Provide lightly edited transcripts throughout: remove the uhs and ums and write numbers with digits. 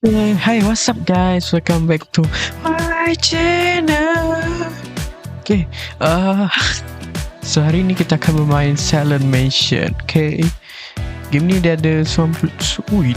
Hi, what's up guys? Welcome back to my channel. Okay, so hari ni kita akan bermain Silent Mansion. Okay, game ni dia ada 90,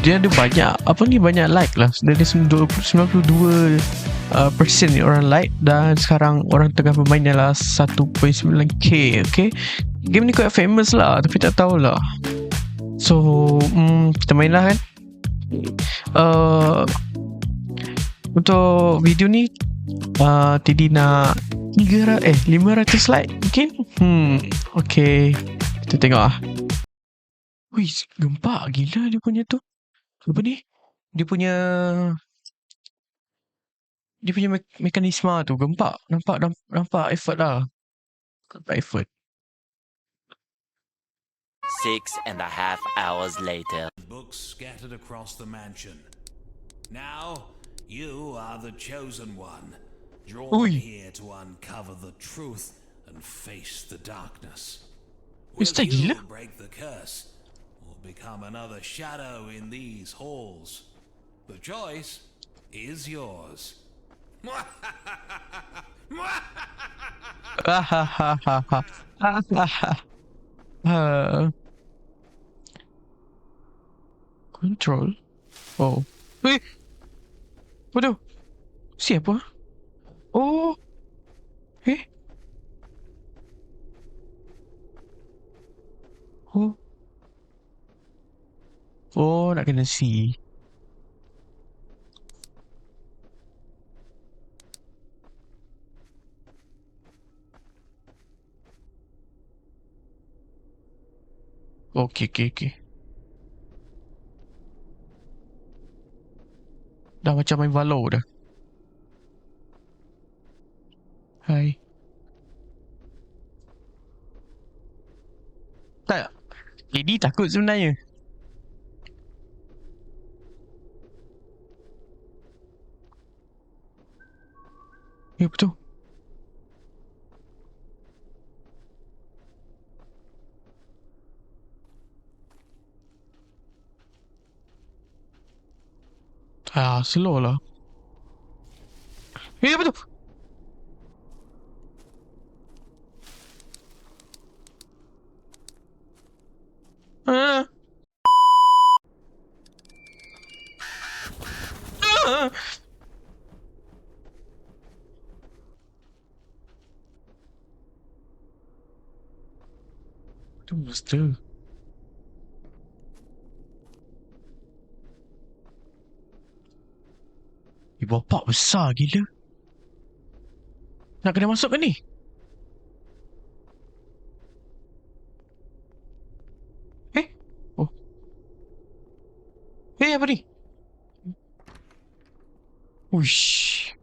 dia ada banyak, banyak like lah. Dia ada 92% orang like dan sekarang orang tengah bermain adalah 1.9k. Okay, game ni quite famous lah, tapi tak tahulah. So, kita main lah kan. Untuk video ni Teddy nak 500 like mungkin. Okay, kita tengok lah. Wih, gempak gila dia punya tu. Apa ni? Dia punya mekanisme tu gempak. Nampak effort lah. Nampak effort. 6.5 hours later. Books scattered across the mansion. Now, you are the chosen one. Drawn here to uncover the truth and face the darkness. Will you break the curse or become another shadow in these halls? The choice is yours. Control. Oh. Weh. Waduh. Siapa? Oh. Oh. Oh, nak kena C. Okay. Dah macam main Valo dah. Hai. Tak. Lady takut sebenarnya. Ya, betul. Slow lah. Ya, betul. Itu monster. Bapak besar gila. Nak kena masuk ke ni? Oh. Apa ni? Uish.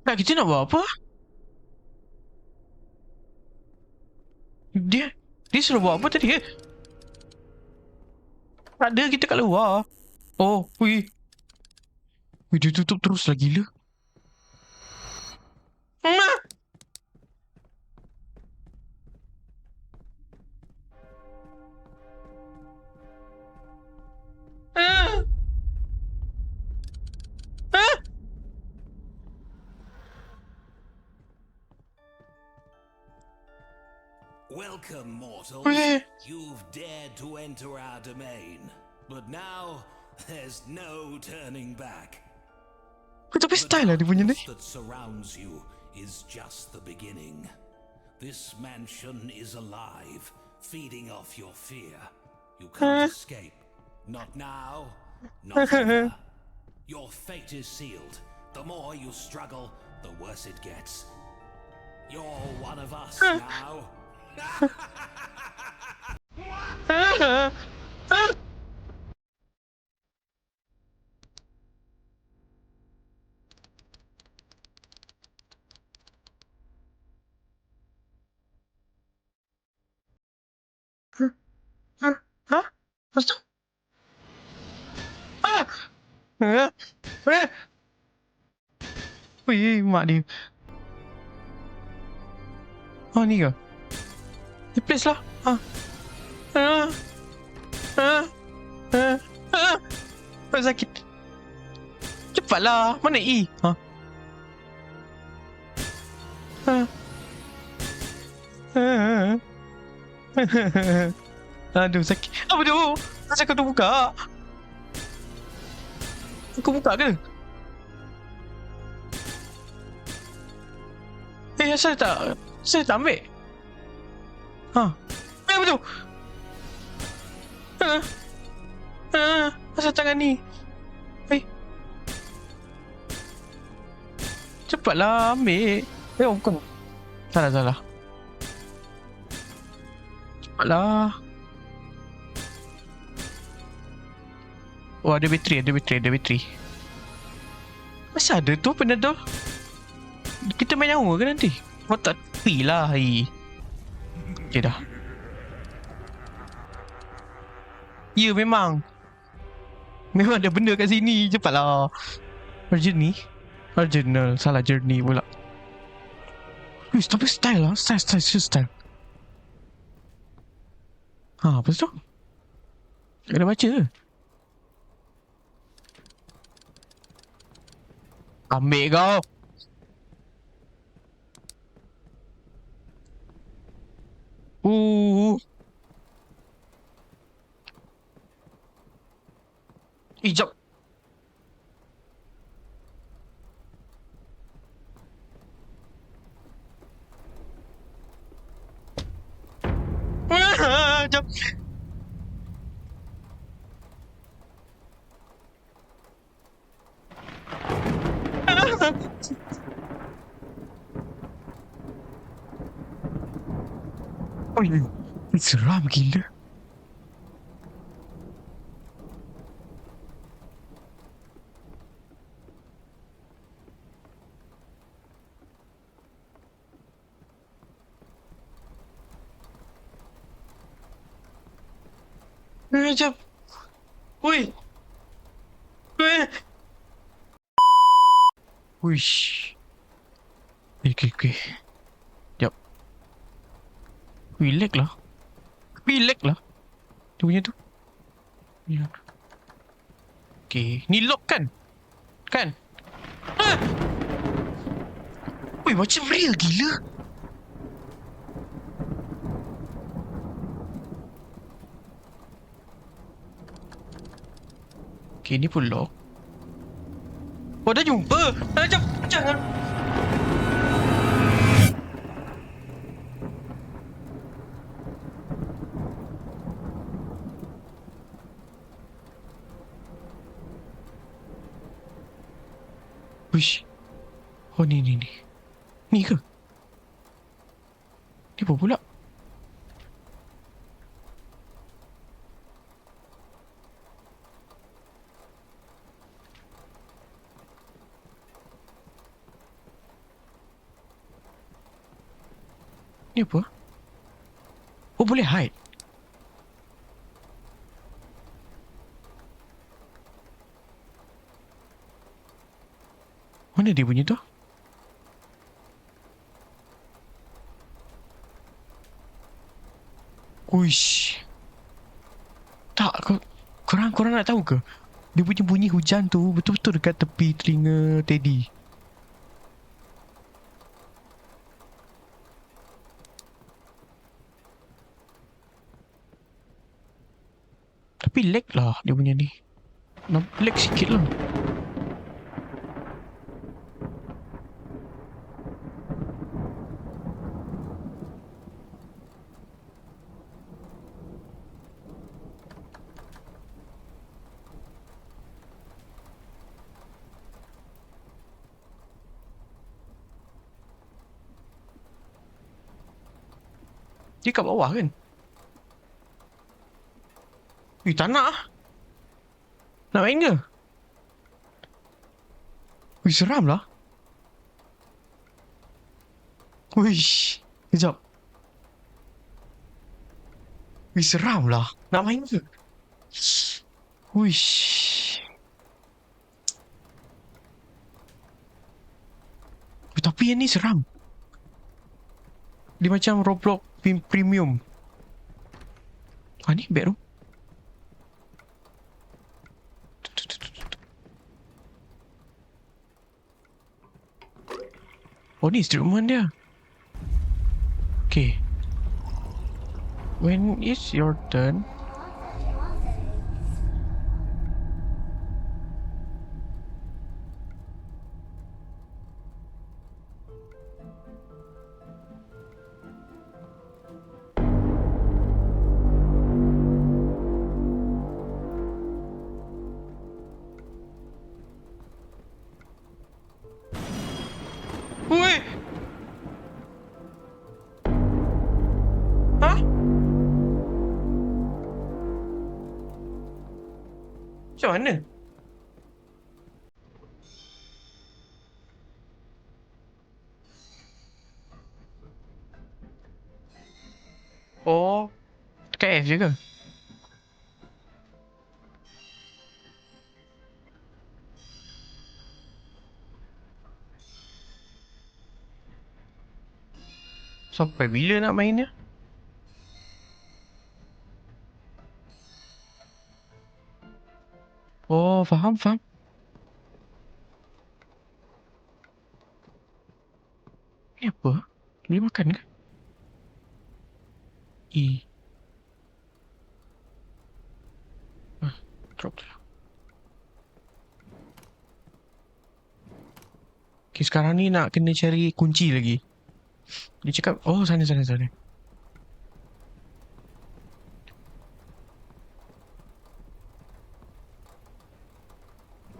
Nak kita nak buat apa? Dia suruh buat apa tadi? Tak ada, kita kat luar. Oh, wih, dia tutup terus lah gila. Welcome, mortals. You've dared to enter our domain, but now there's no turning back. Tapi style lah dia punya ni. That surrounds you is just the beginning. This mansion is alive, feeding off your fear. You can't escape. Not now, not ever. Your fate is sealed. The more you struggle, the worse it gets. You're one of us now. Lepas tu? Wih, mak dia. Oh, ni ke? Ni place lah. Sakit. Cepatlah. Mana E? Ha? Ha? Aduh, sakit. Apa tu? Asal kau tu buka? Kau buka ke? Asal tak? Asal tak ambil? Ha? Apa tu? Ha? Ha? Asal tangan ni? Cepatlah ambil. Bukan. Salah. Cepatlah. Oh, ada bateri. Masa ada tu Panadol? Kita main nyawa ke nanti? Oh, tak tepi lah. Okay dah. Ya, memang. Memang ada benda kat sini. Cepatlah. Original. Salah journey pula. Tapi style lah. Style. Ha, apa tu? Kena baca ke? Ambil kau. Jap. Jap. Oh, ini seram gila. Jap. Woi. Wish. Okay. Jap. Lag lah. Tu punya tu. Ya. Okay. Ni lock kan? Kan? Woi, macam real gila. Okay, ni pun lock. Oh, dah jumpa. Jangan. Wish. Oh, ni. Ni ke? Ni apa pula? Ni apa? Oh, boleh hide. Mana dia punya tu? Uish. Tak, korang nak tahu ke? Dia punya bunyi hujan tu betul-betul dekat tepi telinga Teddy. Tapi lag lah dia punya ni. Lag sikit lah. Dia kat bawah kan? Tak nak lah. Nak main ke? Seram lah. Wish. Sekejap. Seram lah. Nak main ke? Wish. Tapi yang ni seram. Dia macam Roblox Premium. Ni bedroom. Oh, ni instrument dia. Okay. When is your turn? Weh! Hah? Macam mana? Oh, tekan F je ke? Sampai bila nak main dia? Oh, faham, faham. Ni apa? Boleh makan ke? E. Drop je. Okay, sekarang ni nak kena cari kunci lagi. Dia cakap, oh sana.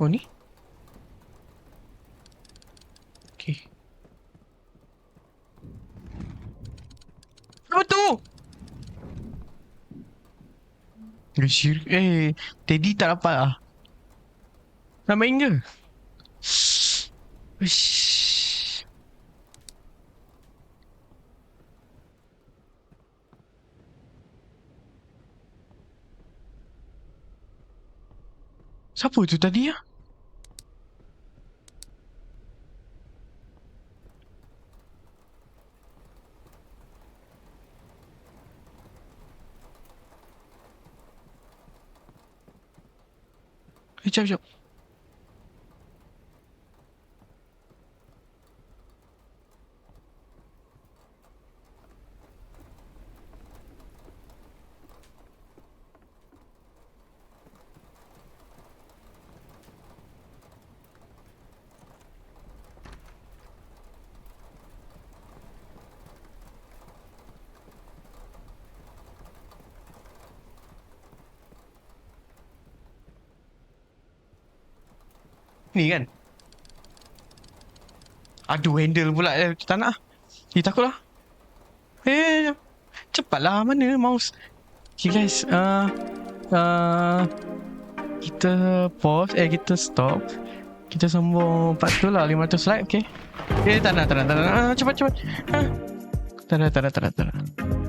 Oh ni? Okay. Apa tu? Teddy tak dapat lah. Nak main ke? Uish. Siapa tu tadi ya? Jap. Ni kan? Aduh, handle pula. Tak nak. Takut lah. Cepatlah. Mana mouse? Okay guys. Kita pause. Kita stop. Kita sambung part tu lah. 500 like. Okay. Tak nak. Cepat. Tak nak.